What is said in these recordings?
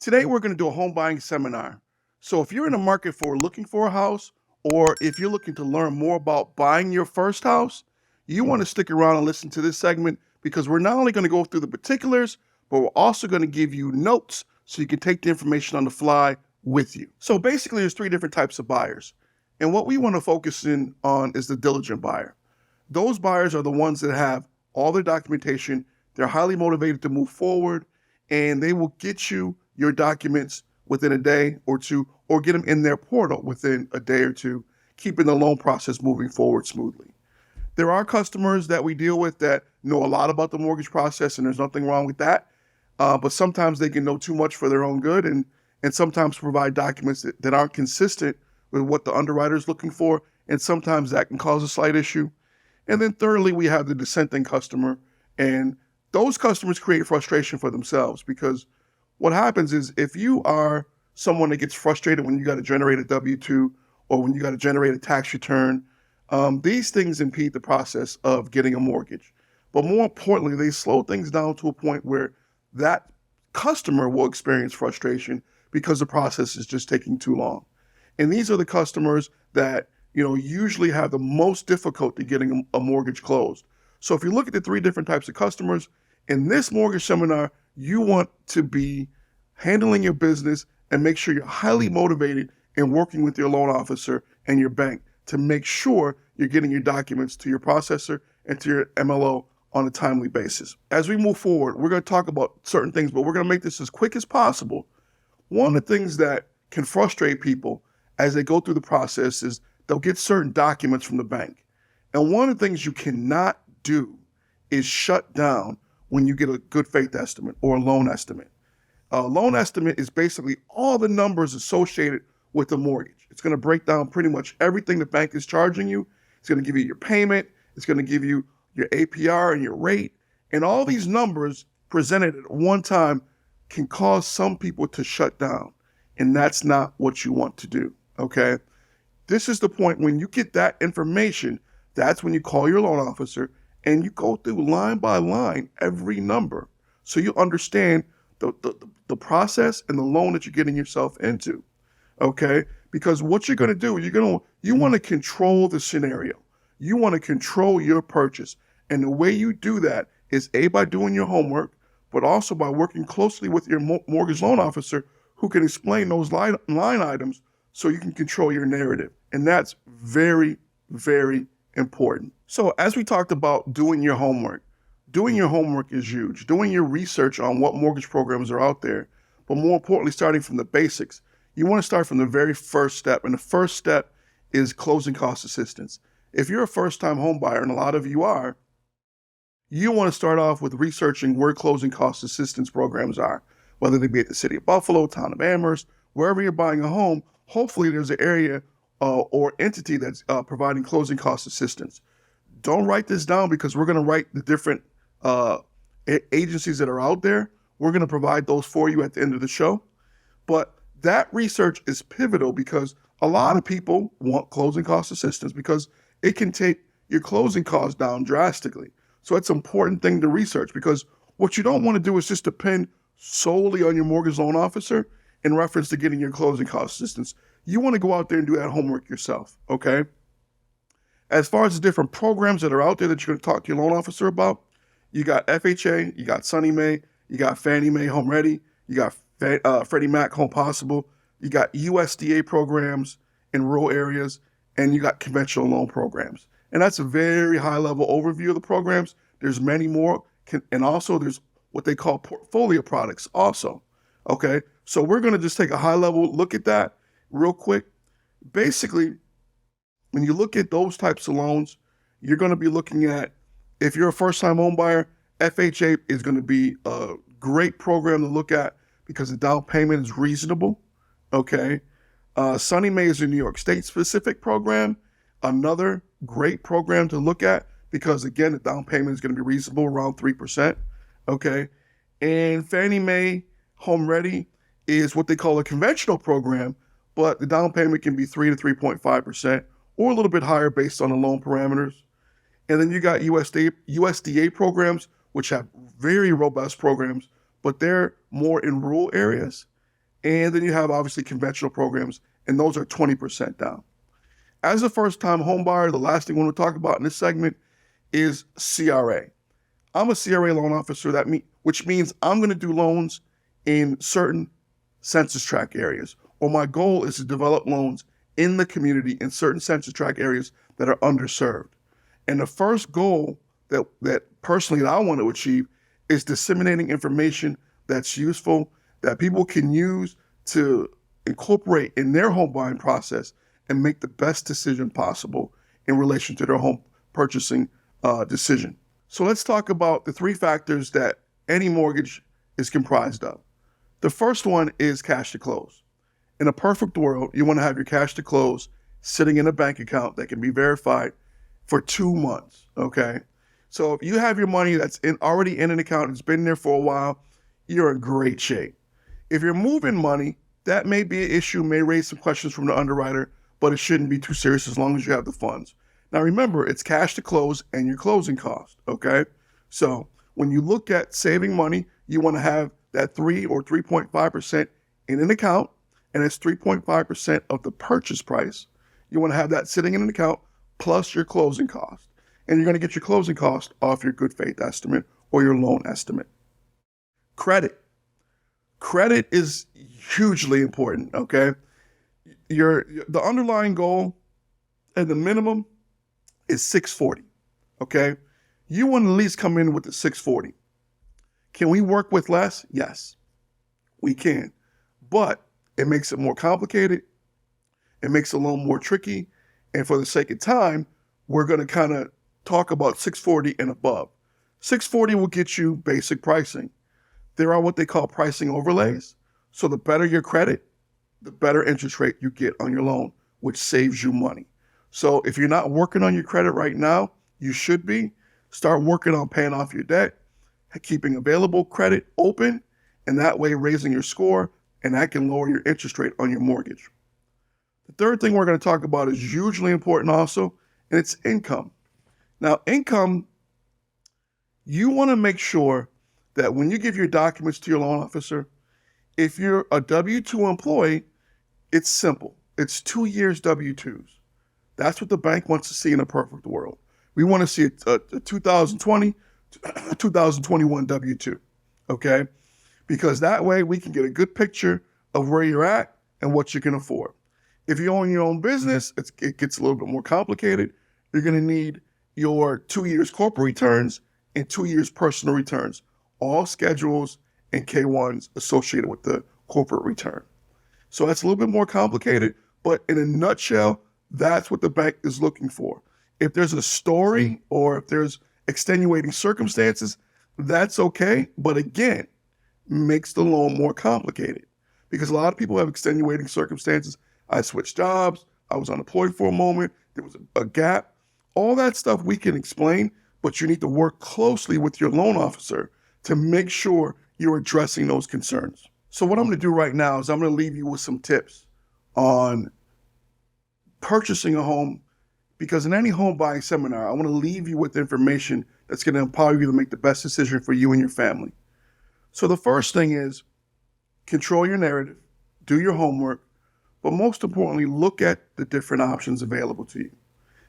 Today, we're going to do a home buying seminar. So, if you're in the market for looking for a house, or if you're looking to learn more about buying your first house, you want to stick around and listen to this segment because we're not only going to go through the particulars, but we're also going to give you notes so you can take the information on the fly with you. So, basically, there's three different types of buyers. And what we want to focus in on is the diligent buyer. Those buyers are the ones that have all their documentation, they're highly motivated to move forward, and they will get you your documents within a day or two, or get them in their portal within a day or two, keeping the loan process moving forward smoothly. There are customers that we deal with that know a lot about the mortgage process, and there's nothing wrong with that. But sometimes they can know too much for their own good, and sometimes provide documents that aren't consistent with what the underwriter is looking for, and sometimes that can cause a slight issue. And then thirdly, we have the dissenting customer, and those customers create frustration for themselves because what happens is if you are someone that gets frustrated when you got to generate a W-2 or when you got to generate a tax return, these things impede the process of getting a mortgage. But more importantly, they slow things down to a point where that customer will experience frustration because the process is just taking too long. And these are the customers that usually have the most difficulty getting a mortgage closed. So if you look at the three different types of customers, in this mortgage seminar, you want to be handling your business and make sure you're highly motivated in working with your loan officer and your bank to make sure you're getting your documents to your processor and to your MLO on a timely basis. As we move forward, we're going to talk about certain things, but we're going to make this as quick as possible. One of the things that can frustrate people as they go through the process is they'll get certain documents from the bank. And one of the things you cannot do is shut down when you get a good faith estimate or a loan estimate. A loan estimate is basically all the numbers associated with the mortgage. It's going to break down pretty much everything the bank is charging you. It's going to give you your payment. It's going to give you your APR and your rate. And all these numbers presented at one time can cause some people to shut down. And that's not what you want to do, okay? This is the point when you get that information, that's when you call your loan officer and you go through line by line every number so you understand the process and the loan that you're getting yourself into, okay? Because what you're going to do, you want to control the scenario. You want to control your purchase. And the way you do that is by doing your homework, but also by working closely with your mortgage loan officer who can explain those line items so you can control your narrative. And that's very, very important. So as we talked about doing your homework is huge. Doing your research on what mortgage programs are out there, but more importantly, starting from the basics. You want to start from the very first step, and the first step is closing cost assistance. If you're a first-time home buyer, and a lot of you are, you want to start off with researching where closing cost assistance programs are, whether they be at the City of Buffalo, Town of Amherst, wherever you're buying a home. Hopefully there's an area or entity that's providing closing cost assistance. Don't write this down because we're going to write the different agencies that are out there. We're going to provide those for you at the end of the show. But that research is pivotal because a lot of people want closing cost assistance because it can take your closing costs down drastically. So it's an important thing to research because what you don't want to do is just depend solely on your mortgage loan officer in reference to getting your closing cost assistance. You want to go out there and do that homework yourself, okay? As far as the different programs that are out there that you're going to talk to your loan officer about, you got FHA, you got Sunnie Mae, you got Fannie Mae Home Ready, you got Freddie Mac Home Possible, you got USDA programs in rural areas, and you got conventional loan programs. And that's a very high-level overview of the programs. There's many more, and also there's what they call portfolio products also, okay? So we're going to just take a high-level look at that real quick. Basically, when you look at those types of loans, you're going to be looking at, if you're a first-time home buyer, FHA is going to be a great program to look at because the down payment is reasonable, okay? Sunnie Mae is a New York State-specific program, another great program to look at because, again, the down payment is going to be reasonable, around 3%, okay? And Fannie Mae Home Ready is what they call a conventional program, but the down payment can be 3 to 3.5% or a little bit higher based on the loan parameters. And then you got USDA programs, which have very robust programs, but they're more in rural areas. And then you have obviously conventional programs, and those are 20% down. As a first-time home buyer, the last thing we want to talk about in this segment is CRA. I'm a CRA loan officer, which means I'm going to do loans in certain census tract areas, or my goal is to develop loans in the community in certain census tract areas that are underserved. And the first goal that personally that I want to achieve is disseminating information that's useful, that people can use to incorporate in their home buying process and make the best decision possible in relation to their home purchasing decision. So let's talk about the three factors that any mortgage is comprised of. The first one is cash to close. In a perfect world, you want to have your cash to close sitting in a bank account that can be verified for 2 months, okay? So if you have your money that's already in an account, it's been there for a while, you're in great shape. If you're moving money, that may be an issue, may raise some questions from the underwriter, but it shouldn't be too serious as long as you have the funds. Now remember, it's cash to close and your closing cost, okay? So when you look at saving money, you want to have that 3 or 3.5% in an account, and it's 3.5% of the purchase price. You want to have that sitting in an account plus your closing cost. And you're going to get your closing cost off your good faith estimate or your loan estimate. Credit. Credit is hugely important, okay? The underlying goal at the minimum is 640, okay? You want to at least come in with the 640. Can we work with less? Yes, we can. But it makes it more complicated. It makes it a little more tricky. And for the sake of time, we're going to kind of talk about 640 and above. 640 will get you basic pricing. There are what they call pricing overlays. So the better your credit, the better interest rate you get on your loan, which saves you money. So if you're not working on your credit right now, you should be. Start working on paying off your debt, keeping available credit open, and that way raising your score, and that can lower your interest rate on your mortgage. The third thing we're going to talk about is hugely important also, and it's income. Now, income, you want to make sure that when you give your documents to your loan officer, if you're a W-2 employee, it's simple. It's 2 years W-2s. That's what the bank wants to see in a perfect world. We want to see a 2020, 2021 W-2, okay? Because that way we can get a good picture of where you're at and what you can afford. If you own your own business, it gets a little bit more complicated. You're going to need your 2 years corporate returns and 2 years personal returns, all schedules and K-1s associated with the corporate return. So that's a little bit more complicated, but in a nutshell, that's what the bank is looking for. If there's a story or if there's extenuating circumstances, that's okay. But again, makes the loan more complicated because a lot of people have extenuating circumstances. I switched jobs. I was unemployed for a moment. There was a gap. All that stuff we can explain, but you need to work closely with your loan officer to make sure you're addressing those concerns. So what I'm going to do right now is I'm going to leave you with some tips on purchasing a home, because in any home buying seminar, I want to leave you with information that's going to empower you to make the best decision for you and your family. So the first thing is control your narrative, do your homework, but most importantly, look at the different options available to you.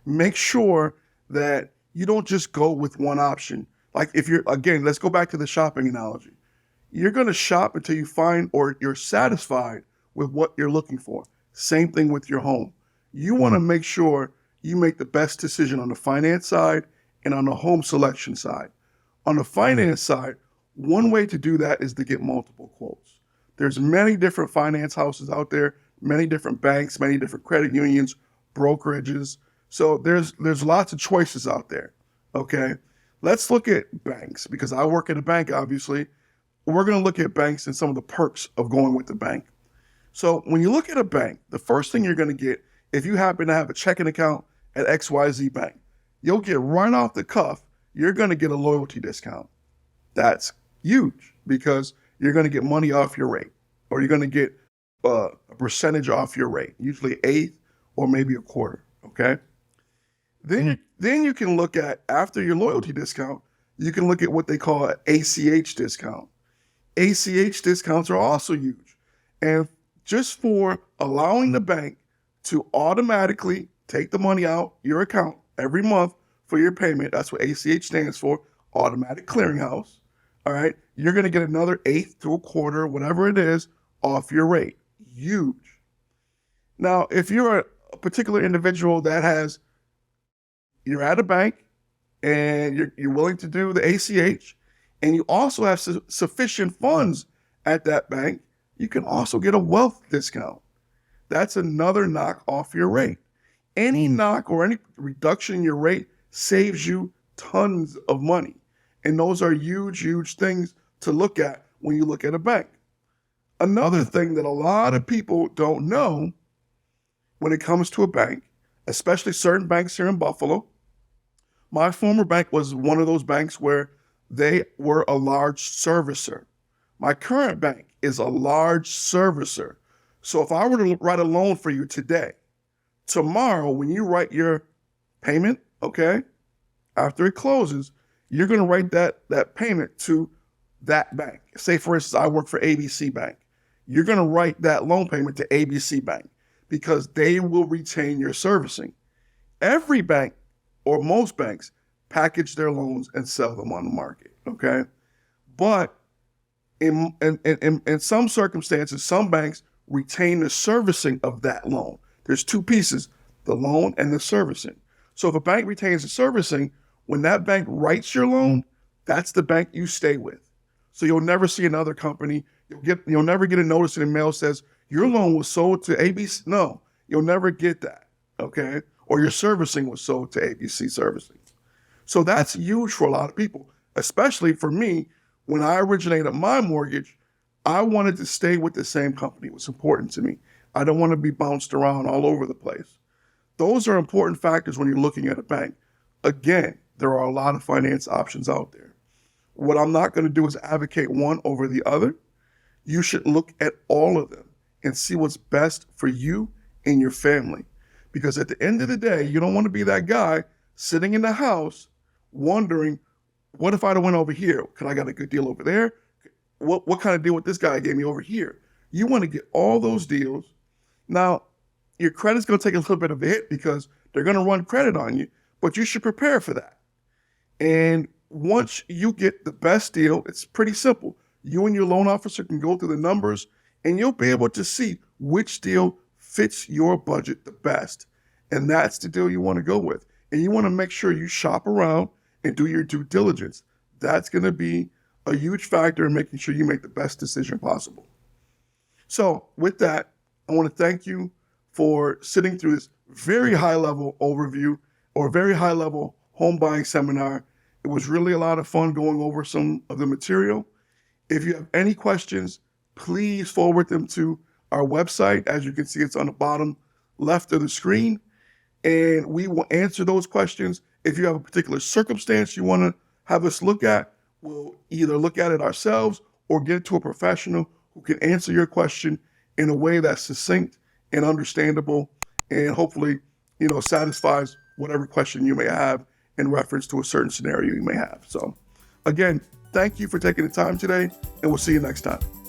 Make sure that you don't just go with one option. Like if you're, again, let's go back to the shopping analogy. You're going to shop until you find or you're satisfied with what you're looking for. Same thing with your home. You want to make sure you make the best decision on the finance side and on the home selection side. On the finance side, one way to do that is to get multiple quotes. There's many different finance houses out there, many different banks, many different credit unions, brokerages. So there's lots of choices out there, okay? Let's look at banks, because I work at a bank, obviously. We're going to look at banks and some of the perks of going with the bank. So when you look at a bank, the first thing you're going to get, if you happen to have a checking account at XYZ Bank, you'll get right off the cuff, you're going to get a loyalty discount. That's huge because you're going to get money off your rate, or you're going to get a percentage off your rate, usually an eighth or maybe a quarter, okay? Then you can look at, after your loyalty discount, you can look at what they call an ACH discount. ACH discounts are also huge. And just for allowing the bank to automatically take the money out your account every month for your payment, that's what ACH stands for, automatic clearinghouse, all right, you're going to get another eighth to a quarter, whatever it is, off your rate. Huge. Now, if you're a particular individual that you're at a bank and you're willing to do the ACH, and you also have sufficient funds at that bank, you can also get a wealth discount. That's another knock off your rate. Any knock or any reduction in your rate saves you tons of money. And those are huge, huge things to look at when you look at a bank. Another thing that a lot of people don't know when it comes to a bank, especially certain banks here in Buffalo, my former bank was one of those banks where they were a large servicer. My current bank is a large servicer. So if I were to write a loan for you today, tomorrow when you write your payment, okay, after it closes, you're going to write that payment to that bank. Say, for instance, I work for ABC Bank. You're going to write that loan payment to ABC Bank because they will retain your servicing. Every bank or most banks package their loans and sell them on the market, okay? But in some circumstances, some banks retain the servicing of that loan. There's two pieces, the loan and the servicing. So if a bank retains the servicing, when that bank writes your loan, that's the bank you stay with. So you'll never see another company. You'll never get a notice in the mail that says your loan was sold to ABC. No, you'll never get that, okay? Or your servicing was sold to ABC Servicing. So that's huge for a lot of people, especially for me. When I originated my mortgage, I wanted to stay with the same company. It was important to me. I don't want to be bounced around all over the place. Those are important factors when you're looking at a bank. Again, there are a lot of finance options out there. What I'm not going to do is advocate one over the other. You should look at all of them and see what's best for you and your family. Because at the end of the day, you don't want to be that guy sitting in the house wondering, what if I'd have went over here? Could I got a good deal over there? What kind of deal would this guy gave me over here? You want to get all those deals. Now, your credit's going to take a little bit of a hit because they're going to run credit on you, but you should prepare for that. And once you get the best deal, it's pretty simple. You and your loan officer can go through the numbers and you'll be able to see which deal fits your budget the best. And that's the deal you want to go with. And you want to make sure you shop around and do your due diligence. That's going to be a huge factor in making sure you make the best decision possible. So with that, I want to thank you for sitting through this very high-level overview or very high-level home buying seminar. It was really a lot of fun going over some of the material. If you have any questions, please forward them to our website. As you can see, it's on the bottom left of the screen, and we will answer those questions. If you have a particular circumstance you want to have us look at, we'll either look at it ourselves or get it to a professional who can answer your question in a way that's succinct and understandable and hopefully, satisfies whatever question you may have in reference to a certain scenario you may have. So again, thank you for taking the time today, and we'll see you next time.